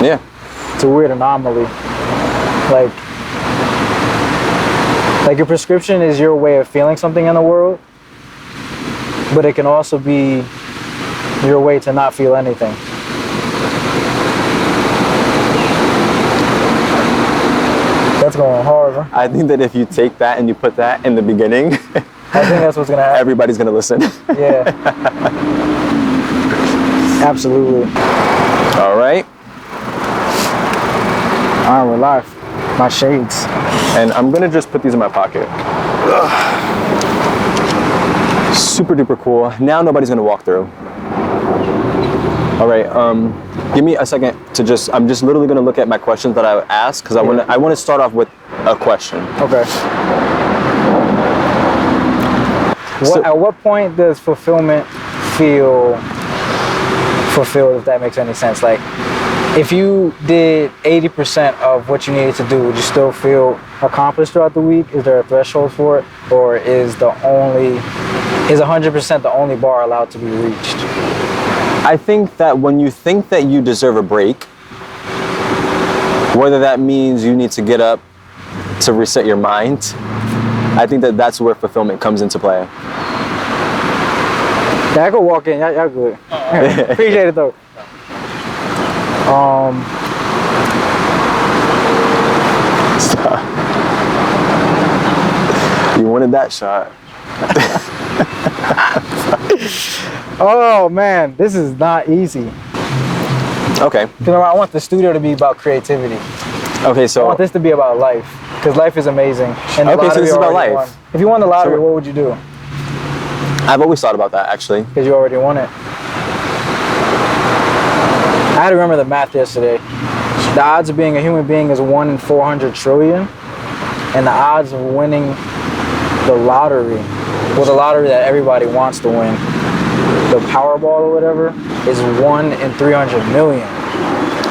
Yeah. It's a weird anomaly. Like your prescription is your way of feeling something in the world, but it can also be your way to not feel anything. That's going hard, bro. I think that if you take that and you put that in the beginning, I think that's what's gonna happen. Everybody's gonna listen. Yeah. Absolutely. All right. All right, we're live. My shades. And I'm gonna just put these in my pocket. Super duper cool. Now nobody's gonna walk through. All right, give me a second to I'm just literally gonna look at my questions that I asked because I want to start off with a question. Okay. At what point does fulfillment feel fulfilled, if that makes any sense? Like, if you did 80% of what you needed to do, would you still feel accomplished throughout the week? Is there a threshold for it? Or is 100% the only bar allowed to be reached? I think that when you think that you deserve a break, whether that means you need to get up to reset your mind, I think that that's where fulfillment comes into play. Yeah, I go walk in. Y'all good. Appreciate it though. Stop. You wanted that shot. Oh man, this is not easy. Okay. Because I want the studio to be about creativity. Okay, so I want this to be about life, because life is amazing. And okay, so this is about life. Won. If you won the lottery, what would you do? I've always thought about that, actually. Because you already won it. I had to remember the math yesterday. The odds of being a human being is 1 in 400 trillion, and the odds of winning the lottery, well, the lottery that everybody wants to win, the Powerball or whatever, is 1 in 300 million.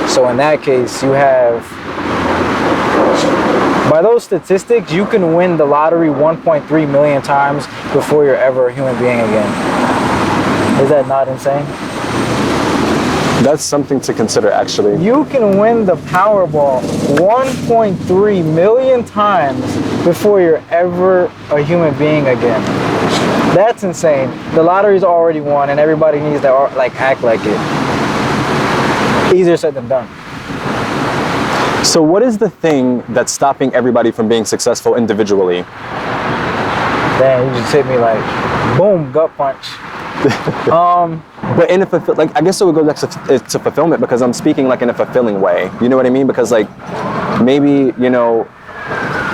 So in that case, you have, by those statistics, you can win the lottery 1.3 million times before you're ever a human being again. Is that not insane? That's something to consider, actually. You can win the Powerball 1.3 million times before you're ever a human being again. That's insane. The lottery's already won, and everybody needs to act like it. Easier said than done. So what is the thing that's stopping everybody from being successful individually? Damn, you just hit me like, boom, gut punch. But in a I guess so it goes back to fulfillment, because I'm speaking like in a fulfilling way. You know what I mean? Because like maybe,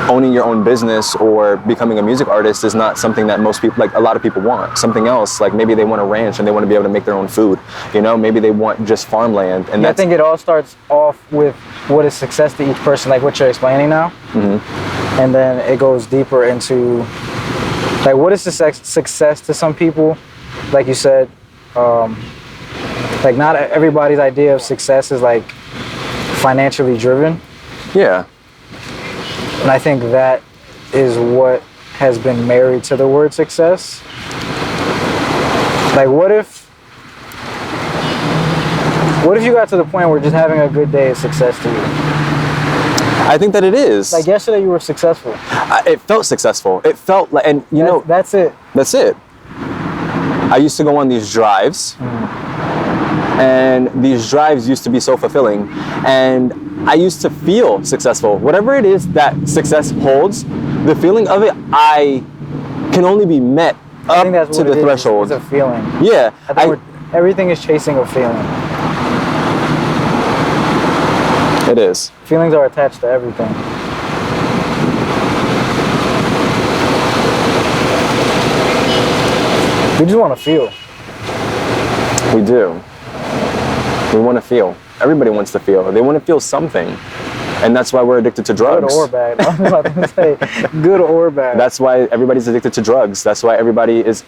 owning your own business or becoming a music artist is not something that most people, like a lot of people want. Something else, like maybe they want a ranch and they want to be able to make their own food. Maybe they want just farmland. And I think it all starts off with what is success to each person, like what you're explaining now. Mm-hmm. And then it goes deeper into like what is success to some people. Like you said, like not everybody's idea of success is like financially driven. Yeah. And I think that is what has been married to the word success. Like what if you got to the point where just having a good day is success to you? I think that it is. Like yesterday you were successful. It felt successful. It felt like, and that's it. That's it. I used to go on these drives, and these drives used to be so fulfilling, and I used to feel successful. Whatever it is that success holds, the feeling of it, I can only be met up to the threshold. It's a feeling. Yeah. I think everything is chasing a feeling. It is. Feelings are attached to everything. We just want to feel. We do. We want to feel. Everybody wants to feel. They want to feel something. And that's why we're addicted to drugs. Good or bad. I was about to say, good or bad. That's why everybody's addicted to drugs. That's why everybody is,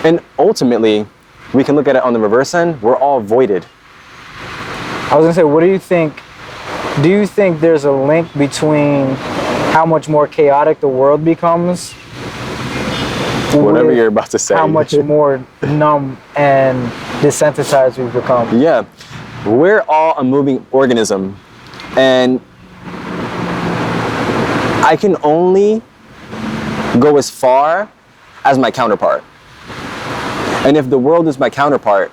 and ultimately, we can look at it on the reverse end, we're all voided. I was gonna say, what do you think there's a link between how much more chaotic the world becomes? Whatever you're about to say. How much more numb and desensitized we've become. Yeah. we're all a moving organism, and I can only go as far as my counterpart. And if the world is my counterpart,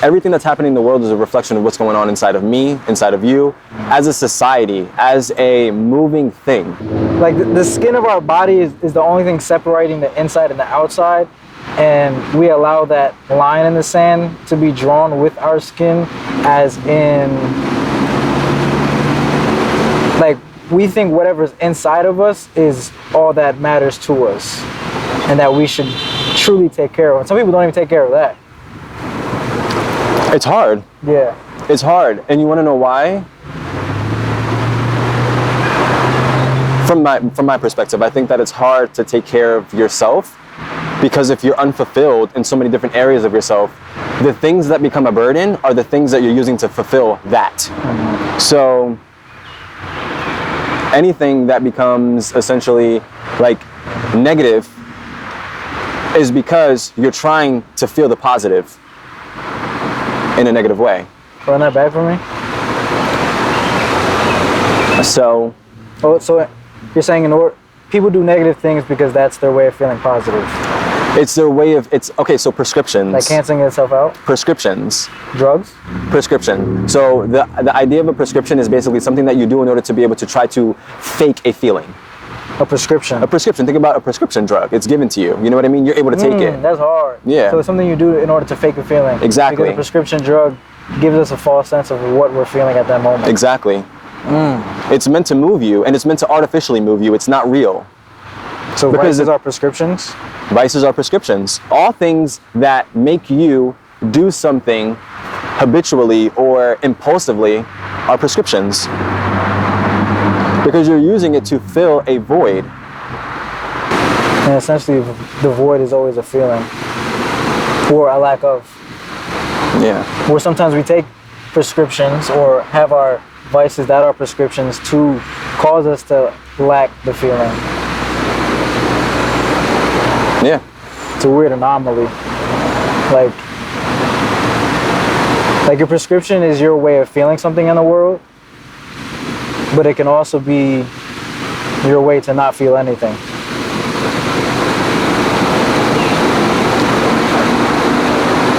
everything that's happening in the world is a reflection of what's going on inside of me, inside of you, as a society, as a moving thing. Like the skin of our body is the only thing separating the inside and the outside, and we allow that line in the sand to be drawn with our skin, as in, like, we think whatever's inside of us is all that matters to us, and that we should truly take care of. And some people don't even take care of that. It's hard. Yeah. It's hard. And you want to know why? From my perspective, I think that it's hard to take care of yourself, because if you're unfulfilled in so many different areas of yourself, the things that become a burden are the things that you're using to fulfill that. Mm-hmm. So anything that becomes essentially like negative is because you're trying to feel the positive in a negative way. Wasn't that bad for me? So you're saying people do negative things because that's their way of feeling positive. It's their way of, so prescriptions. Like canceling itself out? Prescriptions. Drugs? Prescription. So the idea of a prescription is basically something that you do in order to be able to try to fake a feeling. A prescription. A prescription. Think about a prescription drug. It's given to you. You know what I mean? You're able to take it. That's hard. Yeah. So it's something you do in order to fake a feeling. Exactly. Because a prescription drug gives us a false sense of what we're feeling at that moment. Exactly. It's meant to move you, and it's meant to artificially move you. It's not real. So vices are prescriptions? Vices are prescriptions. All things that make you do something habitually or impulsively are prescriptions. Because you're using it to fill a void. And essentially, the void is always a feeling, or a lack of. Yeah. Where sometimes we take prescriptions or have our vices that are prescriptions to cause us to lack the feeling. Yeah. It's a weird anomaly. Like your prescription is your way of feeling something in the world, but it can also be your way to not feel anything.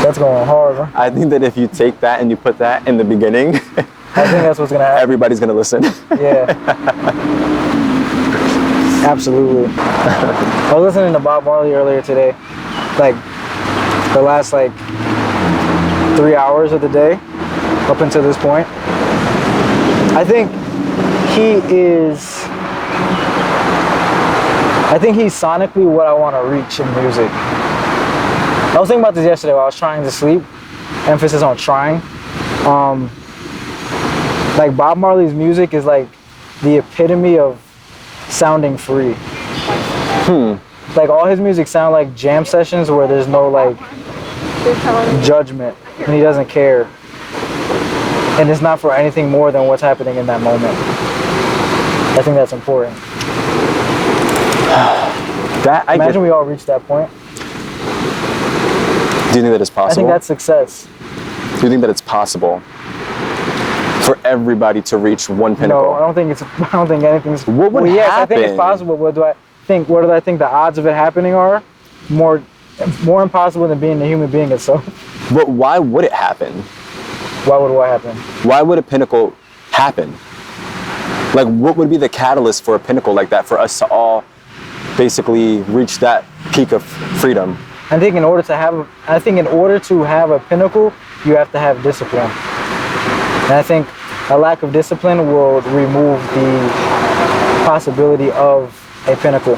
That's going hard, bro. I think that if you take that and you put that in the beginning, I think that's what's gonna happen. Everybody's gonna listen. Yeah. Absolutely. I was listening to Bob Marley earlier today, like the last 3 hours of the day up until this point. I think he's sonically what I want to reach in music. I was thinking about this yesterday while I was trying to sleep. Emphasis on trying. Like Bob Marley's music is like the epitome of sounding free. Like all his music sound like jam sessions where there's no judgment and he doesn't care. And it's not for anything more than what's happening in that moment. I think that's important. Imagine we all reach that point. Do you think that it's possible? I think that's success. Do you think that it's possible for everybody to reach one pinnacle? No, I don't think anything's. What would happen? Yes, I think it's possible. What do I think the odds of it happening are? More impossible than being a human being itself. But why would it happen? Why would what happen? Why would a pinnacle happen? Like, what would be the catalyst for a pinnacle like that for us to all basically reach that peak of freedom? I think in order to have a pinnacle, you have to have discipline. And I think a lack of discipline will remove the possibility of a pinnacle.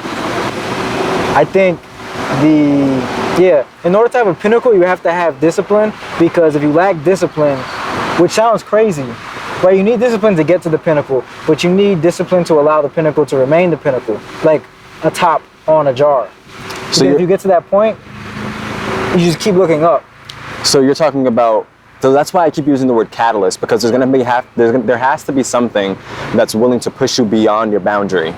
I think in order to have a pinnacle, you have to have discipline, because if you lack discipline, which sounds crazy, right? You need discipline to get to the pinnacle, but you need discipline to allow the pinnacle to remain the pinnacle, like a top on a jar. So if you get to that point, you just keep looking up. So you're talking about, so that's why I keep using the word catalyst, because there has to be something that's willing to push you beyond your boundary.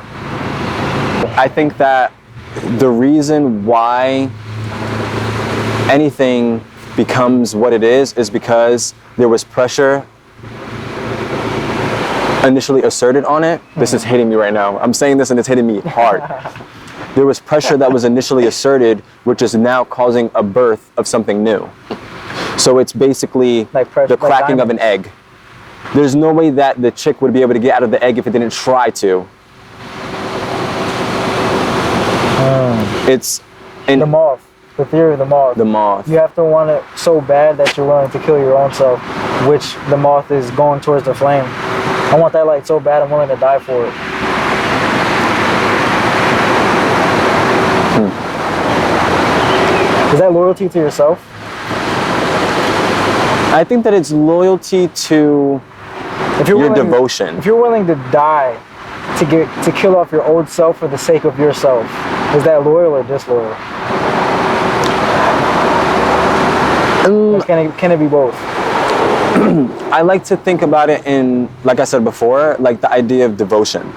I think that the reason why anything becomes what it is because there was pressure initially asserted on it. This is hitting me right now. I'm saying this and it's hitting me hard. There was pressure that was initially asserted, which is now causing a birth of something new. So it's basically Like pressure, the cracking like of an egg. There's no way that the chick would be able to get out of the egg if it didn't try to. It's in The moth. The theory of the moth. the moth. You have to want it so bad that you're willing to kill your own self, which the moth is going towards the flame. I want that light so bad I'm willing to die for it. Is that loyalty to yourself? I think that it's loyalty to If you're your willing, devotion. If you're willing to die to kill off your old self for the sake of yourself, is that loyal or disloyal? Or can it be both? I like to think about it in, like I said before, like the idea of devotion.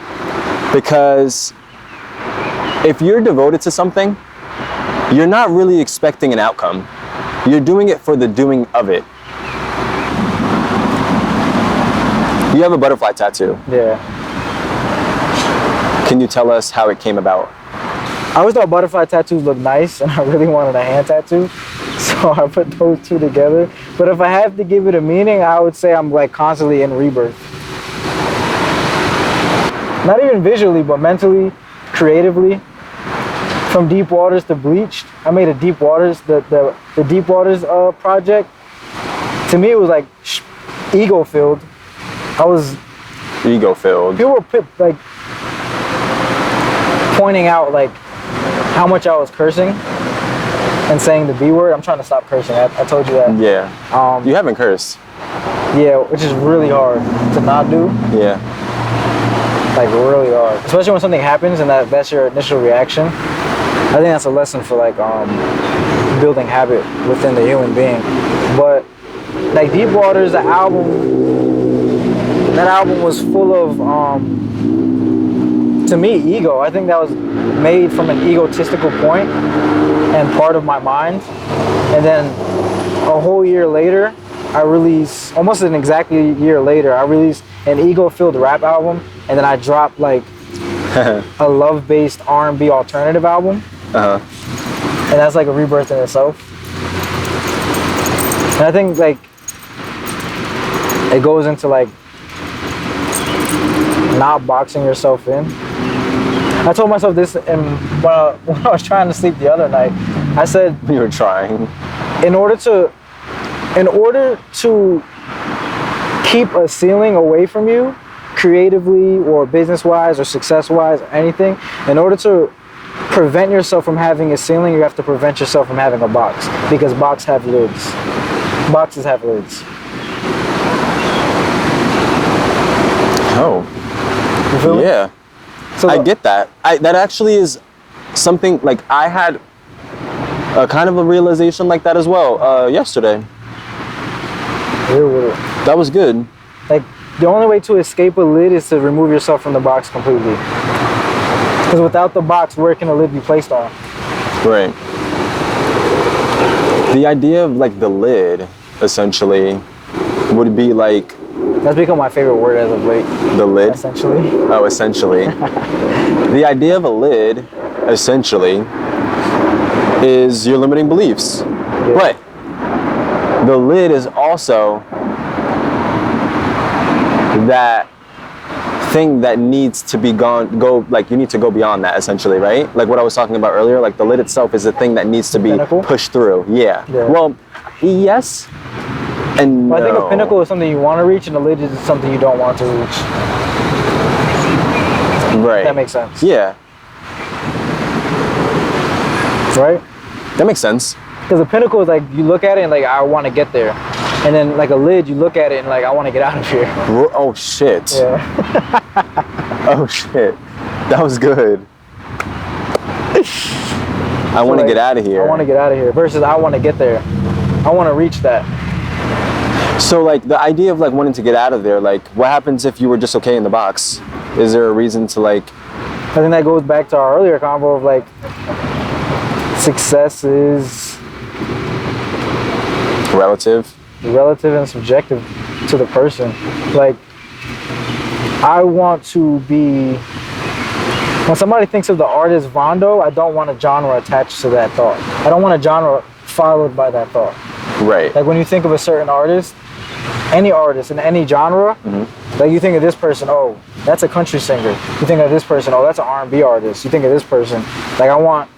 Because if you're devoted to something, you're not really expecting an outcome. You're doing it for the doing of it. You have a butterfly tattoo. Yeah. Can you tell us how it came about? I always thought butterfly tattoos looked nice, and I really wanted a hand tattoo, so I put those two together. But if I have to give it a meaning, I would say I'm like constantly in rebirth. Not even visually, but mentally, creatively. From deep waters to bleached, I made a deep waters, the deep waters project. To me, it was like ego filled. I was Ego filled. people were like pointing out like how much I was cursing and saying the B word. I'm trying to stop cursing. I told you that. Yeah. You haven't cursed. Yeah, which is really hard to not do. Yeah. Like really hard, especially when something happens and that's your initial reaction. I think that's a lesson for like building habit within the human being. But like Deep Waters, that album was full of to me ego. I think that was made from an egotistical point and part of my mind. And then a whole year later, I released, almost an exactly year later, I released an ego-filled rap album, and then I dropped like a love-based R&B alternative album. And that's like a rebirth in itself. And I think like it goes into like not boxing yourself in. I told myself this when I was trying to sleep the other night. I said, You were trying. in order to keep a ceiling away from you, creatively or business-wise or success-wise or anything, in order to prevent yourself from having a ceiling, you have to prevent yourself from having a box, because boxes have lids. Oh. You feel me? Yeah. So I get that. That actually is something like I had a kind of a realization like that as well yesterday. That was good. Like the only way to escape a lid is to remove yourself from the box completely. Because without the box, where can a lid be placed on? Right. The idea of like the lid, essentially, would be like... That's become my favorite word as of late. The lid? Essentially. Oh, essentially. The idea of a lid, essentially, is your limiting beliefs. Yeah. But the lid is also that thing that needs to be you need to go beyond that, essentially, right? Like what I was talking about earlier, like the lid itself is a thing that needs to be Pinnacle? pushed through. Yeah. Yeah. Well, yes and But no. I think a pinnacle is something you want to reach, and a lid is something you don't want to reach. Right. That makes sense. Yeah. Right? That makes sense. Because a pinnacle is like, you look at it and like, I want to get there. And then like a lid, you look at it and like, I want to get out of here. Oh, shit. Yeah. Oh, shit. That was good. I want to like, get out of here. I want to get out of here versus I want to get there. I want to reach that. So like the idea of like wanting to get out of there, like what happens if you were just okay in the box? Is there a reason to like... I think that goes back to our earlier convo of like, success is Relative. Relative and subjective to the person. Like, I want to be, when somebody thinks of the artist VONDO, I don't want a genre attached to that thought. I don't want a genre followed by that thought. Right. Like when you think of a certain artist, any artist in any genre, like you think of this person, oh, that's a country singer. You think of this person, oh, that's an R&B artist. You think of this person, like I want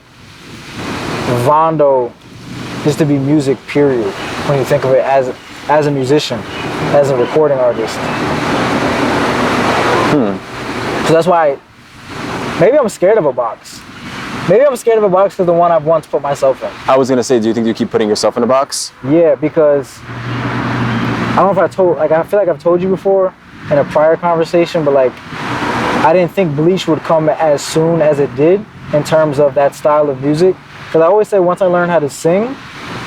VONDO just to be music, period. When you think of it as a musician, as a recording artist. So that's why maybe I'm scared of a box. Maybe I'm scared of a box because the one I've once put myself in. I was gonna say, do you think you keep putting yourself in a box? Yeah, because I don't know if I told, like I feel like I've told you before in a prior conversation, but like I didn't think Bleach would come as soon as it did in terms of that style of music. Because I always say once I learn how to sing,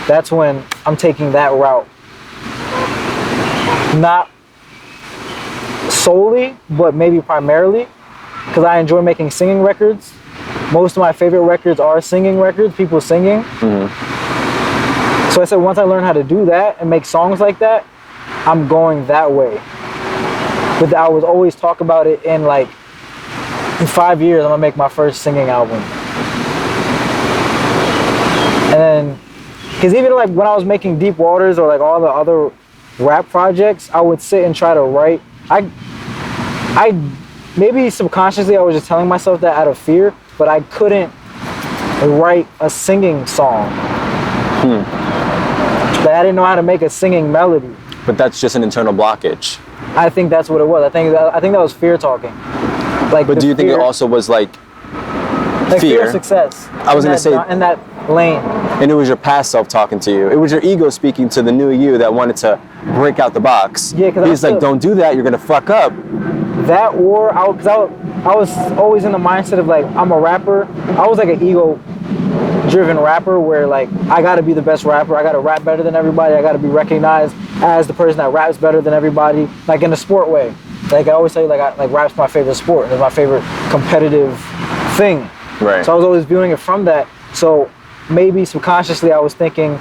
that's when I'm taking that route. Not solely, but maybe primarily, because I enjoy making singing records. Most of my favorite records are singing records, people singing. So I said once I learn how to do that and make songs like that, I'm going that way. But I was always talk about it in like, in 5 years, I'm gonna make my first singing album. And then, because even like when I was making Deep Waters or like all the other rap projects, I would sit and try to write. I maybe subconsciously I was just telling myself that out of fear, but I couldn't write a singing song. But I didn't know how to make a singing melody. But that's just an internal blockage. I think that's what it was. I think that was fear talking. Like, but do you think it also was like fear of success? I was gonna say in that lane. And it was your past self talking to you. It was your ego speaking to the new you that wanted to break out the box. Yeah, because he's like, don't do that. You're gonna fuck up. That or because I was always in the mindset of like I'm a rapper. I was like an ego-driven rapper where like I gotta be the best rapper. I gotta rap better than everybody. I gotta be recognized as the person that raps better than everybody. Like in a sport way. Like I always say, like rap's my favorite sport. It's my favorite competitive thing. Right. So I was always viewing it from that. So maybe subconsciously I was thinking,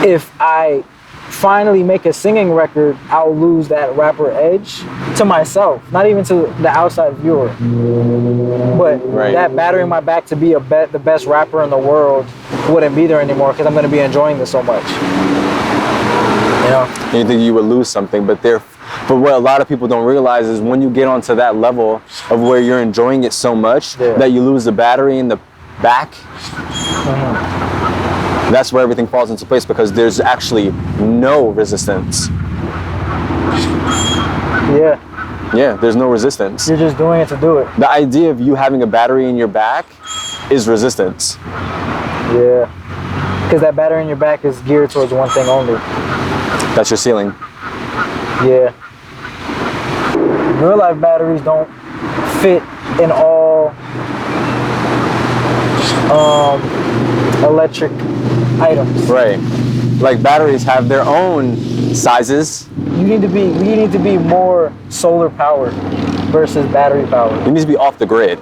if I finally make a singing record, I'll lose that rapper edge to myself, not even to the outside viewer. But that battering my back to be the best rapper in the world wouldn't be there anymore because I'm going to be enjoying this so much. You know? And you think you would lose something, but what a lot of people don't realize is when you get onto that level of where you're enjoying it so much that you lose the battery in the back, that's where everything falls into place because there's actually no resistance. Yeah, there's no resistance. You're just doing it to do it. The idea of you having a battery in your back is resistance. Yeah, because that battery in your back is geared towards one thing only. That's your ceiling. Yeah. Real life batteries don't fit in all electric items. Right. Like batteries have their own sizes. You need to be more solar powered versus battery powered. You need to be off the grid.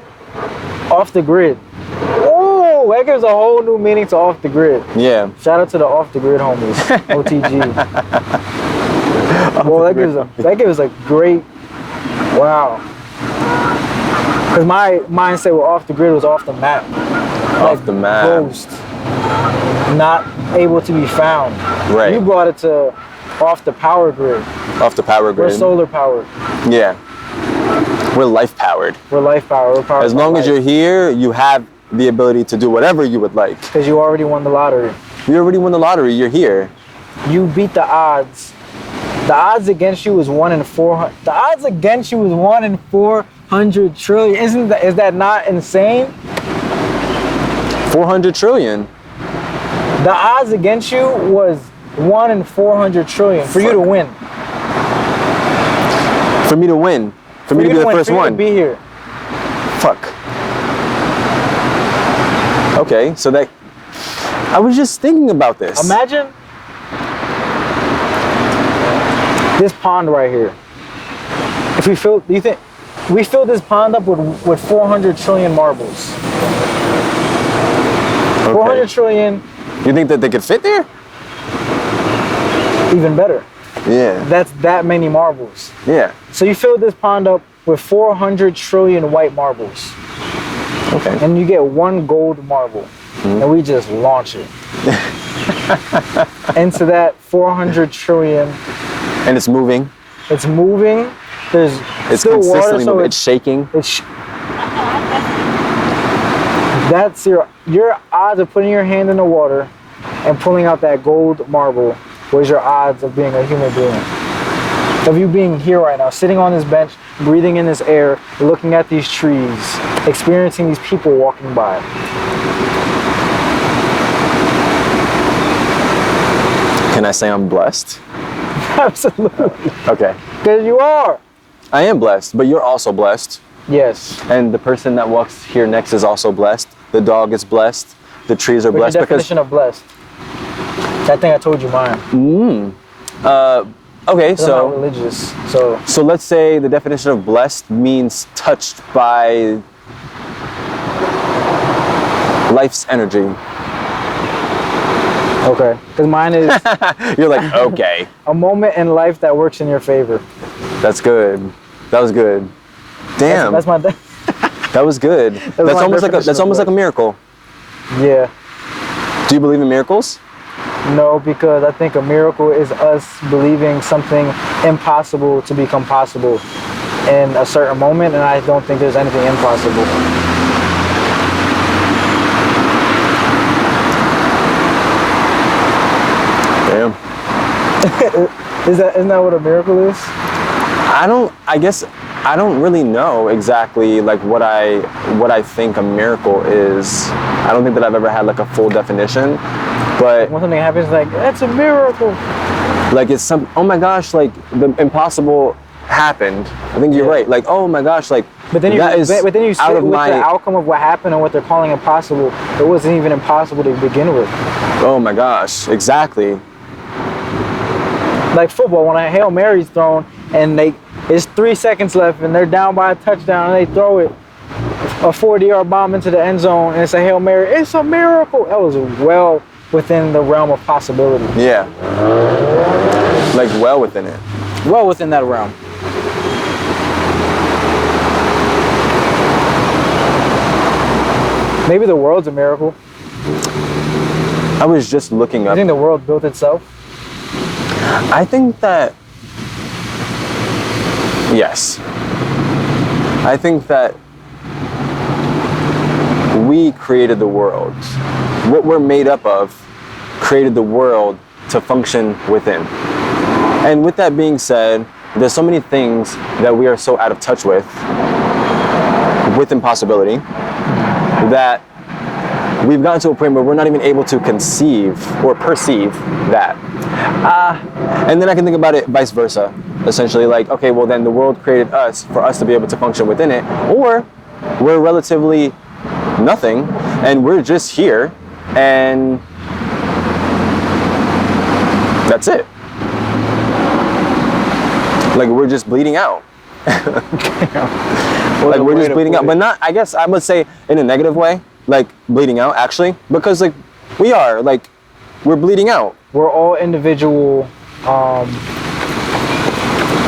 Off the grid. Oh, that gives a whole new meaning to off the grid. Yeah. Shout out to the off the grid homies. OTG. Well, that gives a great, wow. Because my mindset with off the grid was off the map. Off the map. Ghost. Not able to be found. Right. You brought it to off the power grid. Off the power grid. We're solar powered. Yeah. We're life powered. We're life powered. We're powered. As long as you're here, you have the ability to do whatever you would like. Because you already won the lottery. You already won the lottery. You're here. You beat the odds. The odds against you is 1 in 400. The odds against you is 1 in 400 trillion. Is that not insane? 400 trillion. The odds against you was 1 in 400 trillion for you to win. For me to win. For me to be the first one. To be here. Fuck. Okay, so that I was just thinking about this. Imagine this pond right here. If we fill, do you think we fill this pond up with 400 trillion marbles? Okay. 400 trillion. You think that they could fit there? Even better. Yeah. That's that many marbles. Yeah. So you fill this pond up with 400 trillion white marbles. Okay. And you get one gold marble. And we just launch it into that 400 trillion. And it's moving. It's moving. There's It's still water, consistently so moving. It's shaking. That's your odds of putting your hand in the water and pulling out that gold marble was your odds of being a human being. Of you being here right now, sitting on this bench, breathing in this air, looking at these trees, experiencing these people walking by. Can I say I'm blessed? Absolutely. Okay. Because you are. I am blessed, but you're also blessed. Yes. And the person that walks here next is also blessed. The dog is blessed. The trees are blessed. What's your definition of blessed? I think I told you mine. Okay, I'm so not religious, so let's say the definition of blessed means touched by life's energy. okay. Because mine is You're like, okay, a moment in life that works in your favor. that's good. That was good. Damn, That's my. that was good. That's my almost like definition of a miracle. Yeah. Do you believe in miracles? No, because I think a miracle is us believing something impossible to become possible in a certain moment, and I don't think there's anything impossible. Damn. Isn't that what a miracle is? I guess I don't really know exactly like what I think a miracle is. I don't think that I've ever had like a full definition, but When something happens, like, that's a miracle. like it's oh my gosh, like the impossible happened. I think you're right. Like, oh my gosh, like But then you that is sit out with of my the outcome of what happened and what they're calling impossible. It wasn't even impossible to begin with. oh my gosh, exactly. Like football, when a Hail Mary's thrown and it's 3 seconds left and they're down by a touchdown and they throw it a 40-yard bomb into the end zone and it's a Hail Mary, it's a miracle. That was well within the realm of possibility. Yeah. Like well within it. Well within that realm. Maybe the world's a miracle. I was just looking You up. think the world built itself? I think that yes. I think that we created the world. What we're made up of created the world to function within. And with that being said, there's so many things that we are so out of touch with impossibility, that we've gotten to a point where we're not even able to conceive or perceive that. And then I can think about it vice versa. Essentially, like, okay, well then the world created us for us to be able to function within it, or we're relatively nothing and we're just here and that's it. Like we're just bleeding out. Like we're just bleeding out, but not, I guess I would say in a negative way, like bleeding out actually, because like we are, like we're bleeding out. We're all individual,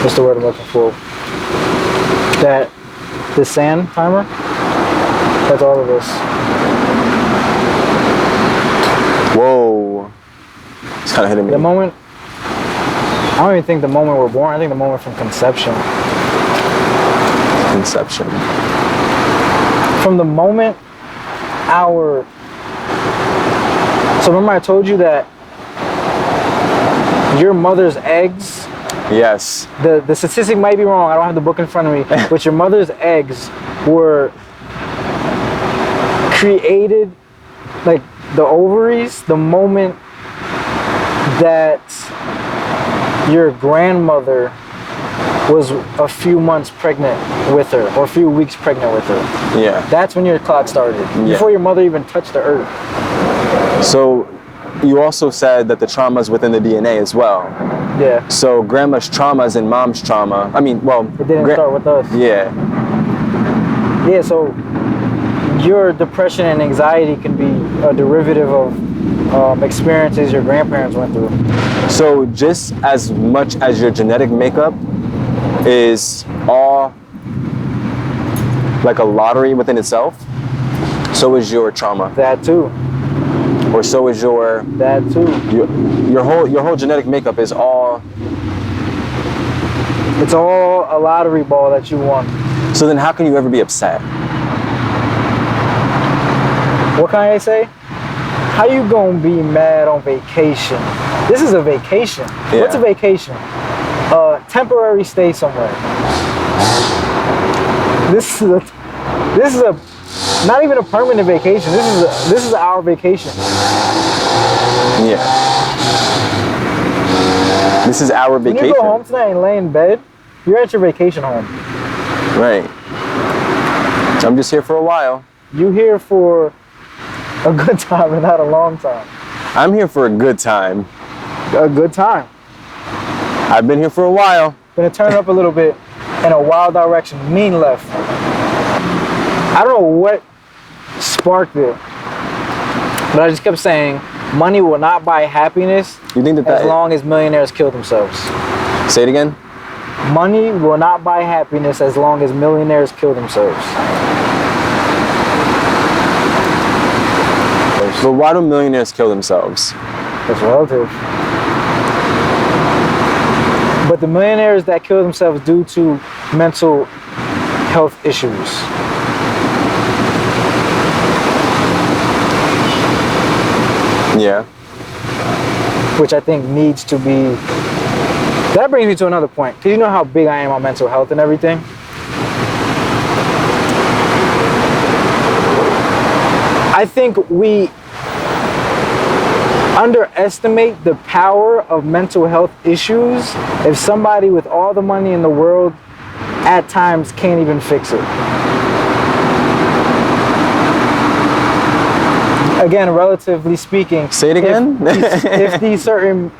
what's the word I'm looking for? The sand timer? That's all of us. Whoa. It's kind of hitting me. The moment, I don't even think the moment we're born, I think the moment from conception. Conception. From the moment so remember I told you that your mother's eggs, Yes. the statistic might be wrong, I don't have the book in front of me, but your mother's eggs were created, like the ovaries, the moment that your grandmother was a few months pregnant with her, or a few weeks pregnant with her. Yeah. That's when your clock started, before your mother even touched the earth. So you also said that the trauma is within the DNA as well. Yeah. So grandma's trauma is in mom's trauma. I mean, well, It didn't start with us. Yeah. Yeah, so your depression and anxiety can be a derivative of experiences your grandparents went through. So just as much as your genetic makeup is all like a lottery within itself, so is your trauma. That too. Or so is your That too. your whole genetic makeup is all. It's all a lottery ball that you won. So then how can you ever be upset? What can I say? How you gonna be mad on vacation? This is a vacation. Yeah. What's a vacation? Temporary stay somewhere. This is a not even a permanent vacation. This is our vacation. Yeah. This is our vacation. When you go home tonight and lay in bed, you're at your vacation home. Right. I'm just here for a while. You here for a good time and not a long time. I'm here for a good time. A good time. I've been here for a while. Gonna turn it up a little bit in a wild direction. Mean left. I don't know what sparked it, but I just kept saying, money will not buy happiness You think that as long as millionaires kill themselves. Say it again? Money will not buy happiness as long as millionaires kill themselves. But why do millionaires kill themselves? That's relative. But the millionaires that kill themselves due to mental health issues. Yeah. Which I think needs to be. That brings me to another point. Because you know how big I am on mental health and everything. I think we underestimate the power of mental health issues if somebody with all the money in the world at times can't even fix it. Again, relatively speaking. Say it again? If these certain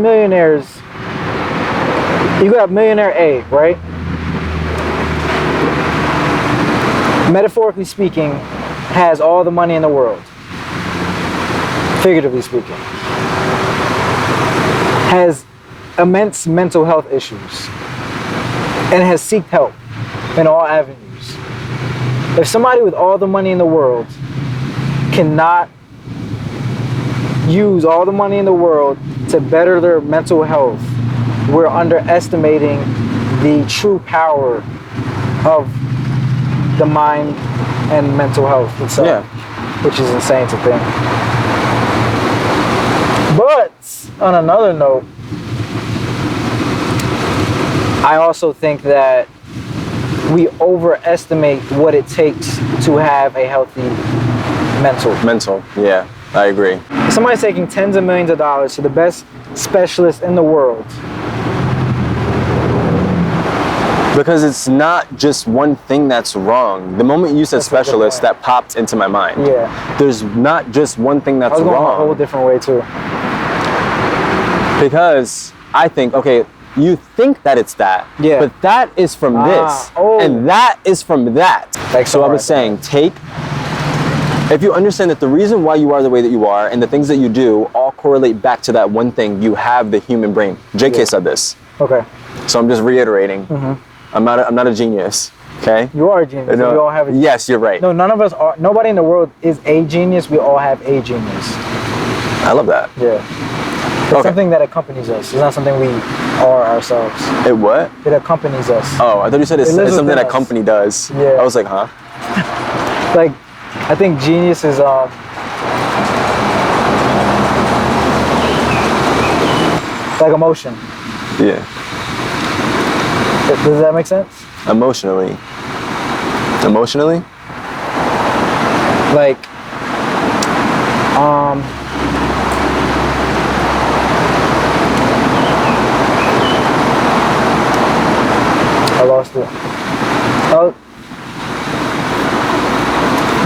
millionaires, you got millionaire A, right? Metaphorically speaking, has all the money in the world. Figuratively speaking. Has immense mental health issues. And has sought help in all avenues. If somebody with all the money in the world cannot use all the money in the world to better their mental health, we're underestimating the true power of the mind and mental health itself, Yeah. which is insane to think. But on another note, I also think that we overestimate what it takes to have a healthy mental. Yeah, I agree. Somebody's taking tens of millions of dollars to the best specialist in the world. Because it's not just one thing that's wrong. The moment you said That's a good specialist, point. that popped into my mind. Yeah. There's not just one thing I that's was going wrong. a whole different way too. Because I think, okay, you think that it's that, Yeah. but that is from this, oh. and that is from that. Like so I was summarize saying, if you understand that the reason why you are the way that you are and the things that you do all correlate back to that one thing, you have the human brain. JK Yeah. said this, Okay. so I'm just reiterating. Mm-hmm. I'm not a genius, okay? You are a genius. No, We all have a genius. yes, you're right. No, none of us are. Nobody in the world is a genius. We all have a genius. I love that. Yeah. It's Okay. something that accompanies us. It's not something we are ourselves. It what? It accompanies us. Oh, I thought you said it's lives something within that a us. company does. Yeah. I was like, huh? Like, I think genius is like emotion. Yeah. Does that make sense? Emotionally. Like, I lost it.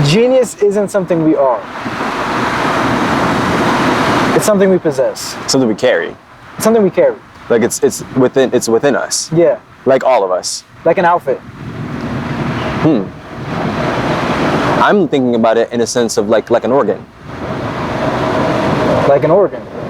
Genius isn't something we are. It's something we possess. Something we carry. It's something we carry. Like it's within us. Yeah, Like all of us. like an outfit. I'm thinking about it in a sense of like an organ. like an organ.